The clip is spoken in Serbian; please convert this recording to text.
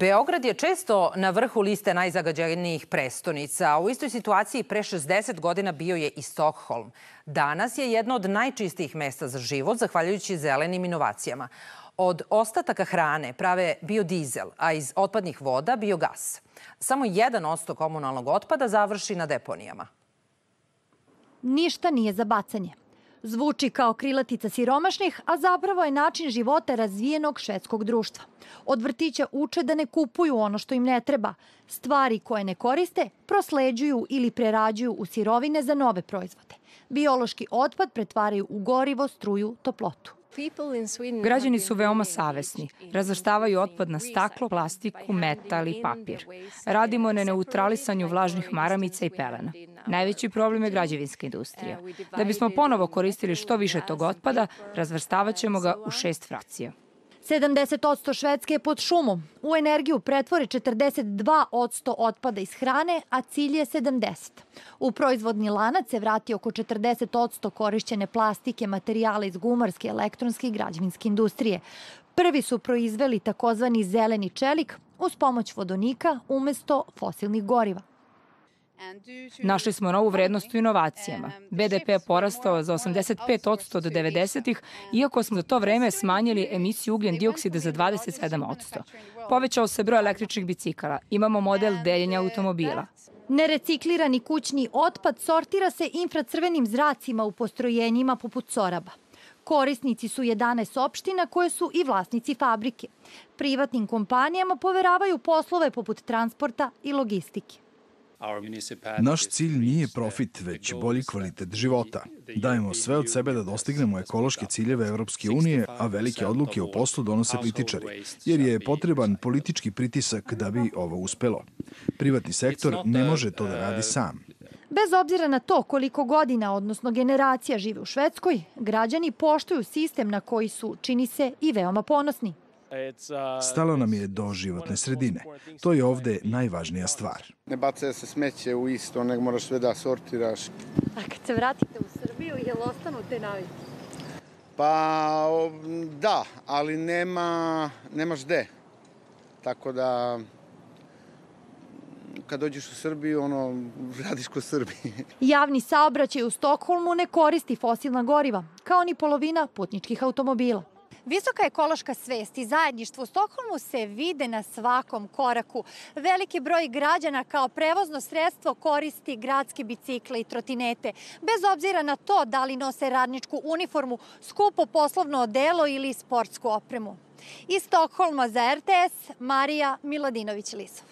Beograd je često na vrhu liste najzagađenijih prestonica. U istoj situaciji pre 60 godina bio je i Stokholm. Danas je jedno od najčistijih mesta za život, zahvaljujući zelenim inovacijama. Od ostataka hrane prave biodizel, a iz otpadnih voda biogas. Samo 1% komunalnog otpada završi na deponijama. Ništa nije za bacanje. Zvuči kao krilatica siromašnih, a zapravo je način života razvijenog švedskog društva. Od vrtića uče da ne kupuju ono što im ne treba. Stvari koje ne koriste prosleđuju ili prerađuju u sirovine za nove proizvode. Biološki otpad pretvaraju u gorivo, struju, toplotu. Građani su veoma savesni. Razvrstavaju otpad na staklo, plastiku, metal i papir. Radimo na neutralisanju vlažnih maramica i pelena. Najveći problem je građevinska industrija. Da bismo ponovo koristili što više tog otpada, razvrstavat ćemo ga u 6 frakcija. 70% Švedske je pod šumom. U energiju pretvore 42% otpada iz hrane, a cilj je 70%. U proizvodni lanac se vrati oko 40% korišćene plastike, materijala iz gumarske, elektronske i građevinske industrije. Prvi su proizveli takozvani zeleni čelik uz pomoć vodonika umesto fosilnih goriva. Našli smo novu vrednost u inovacijama. BDP je porastao za 85% od 90-ih, iako smo za to vreme smanjili emisiju ugljen dioksida za 27%. Povećao se broj električnih bicikala. Imamo model deljenja automobila. Nereciklirani kućni otpad sortira se infracrvenim zracima u postrojenjima poput Soraba. Korisnici su 11 opština koje su i vlasnici fabrike. Privatnim kompanijama poveravaju poslove poput transporta i logistike. Naš cilj nije profit, već bolji kvalitet života. Dajemo sve od sebe da dostignemo ekološke ciljeve Evropske unije, a velike odluke o poslu donose političari, jer je potreban politički pritisak da bi ovo uspelo. Privatni sektor ne može to da radi sam. Bez obzira na to koliko godina, odnosno generacija žive u Švedskoj, građani poštuju sistem na koji su, čini se, i veoma ponosni. Stalo nam je do životne sredine. To je ovde najvažnija stvar. Ne baca se smeće u isto, nego moraš sve da sortiraš. A kad se vratite u Srbiju, jel ostanu te navike? Pa da, ali nemaš gde. Tako da kad dođeš u Srbiju, radiš ko Srbi. Javni saobraćaj u Stokholmu ne koristi fosilna goriva, kao ni polovina putničkih automobila. Visoka ekološka svest i zajedništvo u Stokholmu se vide na svakom koraku. Veliki broj građana kao prevozno sredstvo koristi gradske bicikle i trotinete, bez obzira na to da li nose radničku uniformu, skupo poslovno odelo ili sportsku opremu. Iz Stokholma za RTS, Marija Miladinović-Lisov.